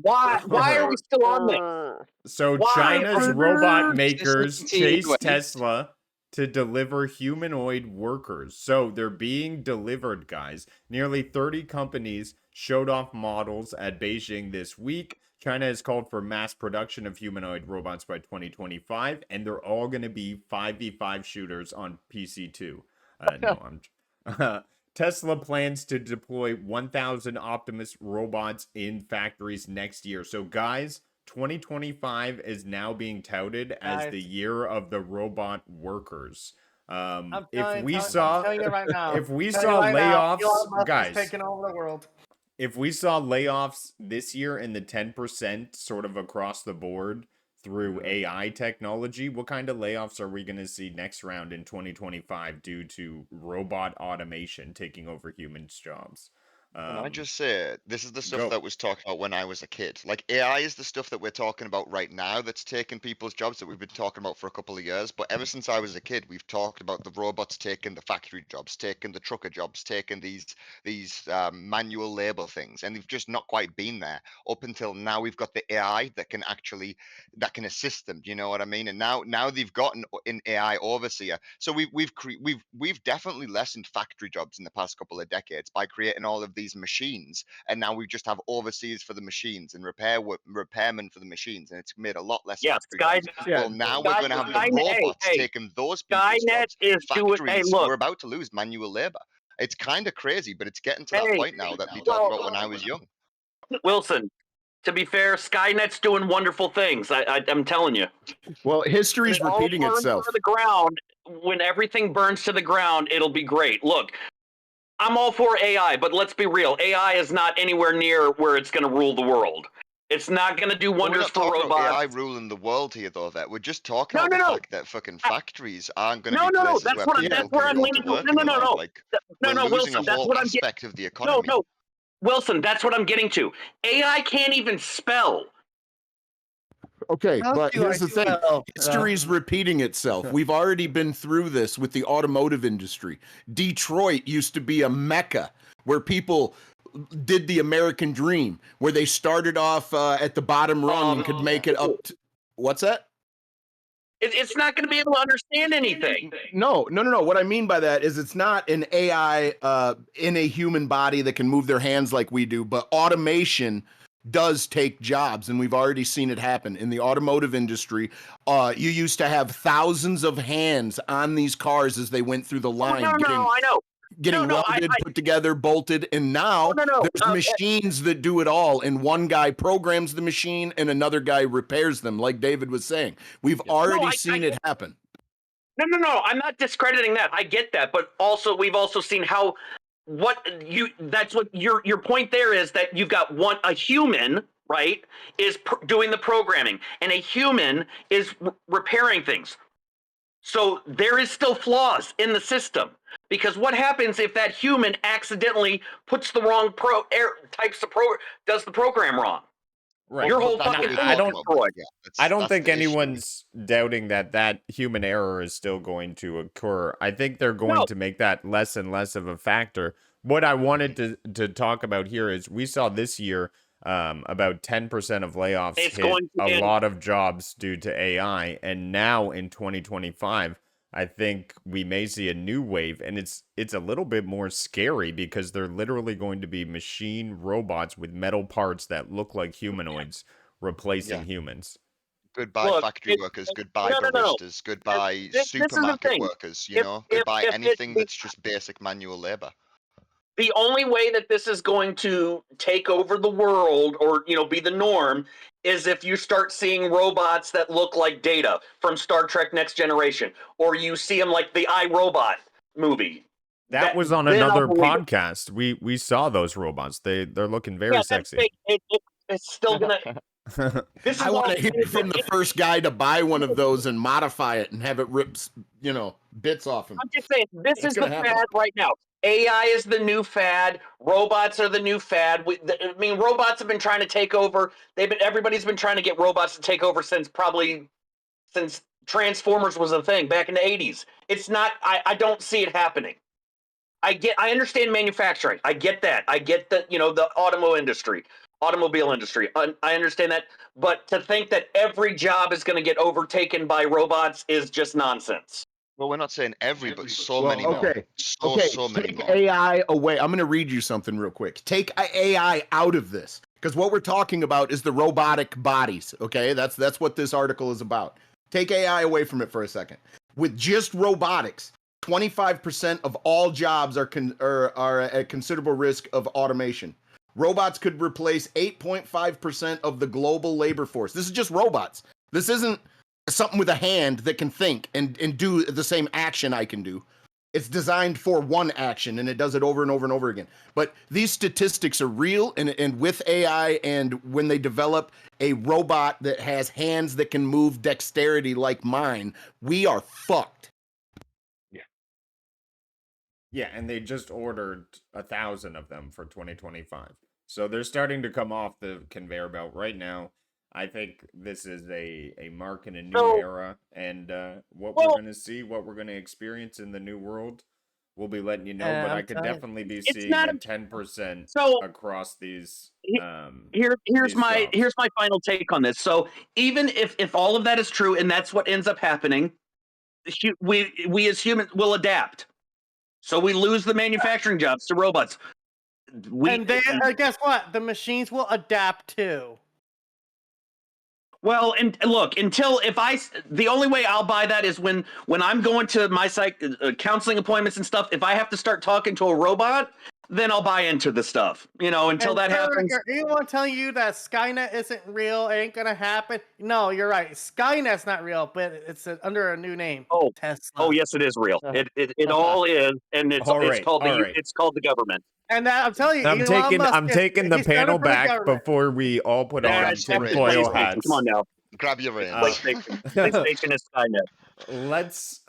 Why are we still on this? So Why? China's robot Just makers continue chase it. Tesla to deliver humanoid workers. So they're being delivered, guys. Nearly 30 companies showed off models at Beijing this week. China has called for mass production of humanoid robots by 2025, and they're all going to be 5v5 shooters on PC2. No, I'm Tesla plans to deploy 1,000 Optimus robots in factories next year. So, guys, 2025 is now being touted as the year of the robot workers. If we saw layoffs, Elon Musk guys, is taking over the world. if we saw layoffs this year in the 10% sort of across the board through AI technology, what kind of layoffs are we going to see next round in 2025 due to robot automation taking over humans' jobs? Can I just say, this is the stuff Go. that was talked about when I was a kid. Like, AI is the stuff that we're talking about right now that's taking people's jobs that we've been talking about for a couple of years. But ever since I was a kid, we've talked about the robots taking the factory jobs, taking the trucker jobs, taking these manual labor things, and they've just not quite been there up until now. We've got the AI that can assist them. Do you know what I mean? And now they've gotten an AI overseer. So we've definitely lessened factory jobs in the past couple of decades by creating all of these machines, and now we just have overseers for the machines and repairmen for the machines, and it's made a lot less factory jobs. Well, now we're going to have the robots taking those people's jobs. Factories, we're about to lose manual labor. It's kind of crazy, but it's getting to that point now that they talked about when I was young. Wilson, to be fair, Skynet's doing wonderful things. I'm telling you. Well, history's When it all repeating burns itself. To the ground, when everything burns to the ground, it'll be great. Look, I'm all for AI, but let's be real. AI is not anywhere near where it's going to rule the world. It's not going to do wonders for robots. We're not talking about AI ruling the world here, though, Vet. We're just talking about the fact that fucking factories aren't going to be places where people can go to work anymore. Like, we're losing Wilson, a whole aspect of the economy. No, Wilson, that's what I'm getting to. AI can't even spell. Okay, but here's the thing. History's repeating itself. We've already been through this with the automotive industry. Detroit used to be a mecca where people did the American dream, where they started off at the bottom rung and could make it up to... What's that? It's not going to be able to understand anything. No. What I mean by that is it's not an AI in a human body that can move their hands like we do, but automation does take jobs, and we've already seen it happen in the automotive industry. You used to have thousands of hands on these cars as they went through the line, getting welded, put together, bolted, and now there's machines that do it all, and one guy programs the machine and another guy repairs them, like David was saying. We've already seen it happen. No, I'm not discrediting that. I get that, but also we've also seen how that's what your point there is, that you've got a human, right, is doing the programming, and a human is repairing things. So there is still flaws in the system, because what happens if that human accidentally puts the wrong does the program wrong? Right. Your whole fucking thing is destroyed. I don't think anyone's doubting that human error is still going to occur. I think they're going to make that less and less of a factor. What I wanted to talk about here is we saw this year about 10% of layoffs hit a lot of jobs due to AI. And now in 2025, I think we may see a new wave, and it's a little bit more scary because they're literally going to be machine robots with metal parts that look like humanoids replacing humans. Goodbye factory workers, goodbye baristas, goodbye supermarket workers, goodbye anything that's just basic manual labor. The only way that this is going to take over the world, or be the norm, is if you start seeing robots that look like Data from Star Trek Next Generation, or you see them like the iRobot movie. That was on another podcast. We saw those robots. They're looking very sexy. It's still gonna. I want to hear from the first guy to buy one of those and modify it and have it rip, bits off him. I'm just saying, this is the fad right now. AI is the new fad. Robots are the new fad. Robots have been trying to take over. Everybody's been trying to get robots to take over since Transformers was a thing back in the 80s. It's not. I don't see it happening. I understand manufacturing. I get that. I get the the automotive industry. automobile industry. I understand that, but to think that every job is going to get overtaken by robots is just nonsense. Well, we're not saying every, but so Well, many more. okay. So many Take more. AI away. I'm going to read you something real quick. Take AI out of this, because what we're talking about is the robotic bodies. Okay, that's what this article is about. Take AI away from it for a second. With just robotics, 25% of all jobs are at considerable risk of automation. Robots could replace 8.5% of the global labor force. This is just robots. This isn't something with a hand that can think and do the same action I can do. It's designed for one action and it does it over and over and over again. But these statistics are real, and with AI, and when they develop a robot that has hands that can move dexterity like mine, we are fucked. Yeah, and they just ordered 1,000 of them for 2025. So they're starting to come off the conveyor belt right now. I think this is a mark in a new era, and what we're going to see, what we're going to experience in the new world, we'll be letting you know. But I could definitely be seeing a 10% across these. Here's these my jobs. final take on this. So even if all of that is true and that's what ends up happening, we as humans will adapt. So we lose the manufacturing jobs to robots. And they guess what? The machines will adapt too. Well, and look, the only way I'll buy that is when I'm going to my counseling appointments and stuff. If I have to start talking to a robot, then I'll buy into the stuff. Until And that happens. Anyone telling you that Skynet isn't real, it ain't gonna happen? No, you're right. Skynet's not real, but it's under a new name. Oh, Tesla. Oh yes, it is real. It all is, and it's called the government. And that, I'm telling you, I'm taking the panel back before we all put on tinfoil hats. Come on now. Grab your reins. PlayStation is Skynet. Let's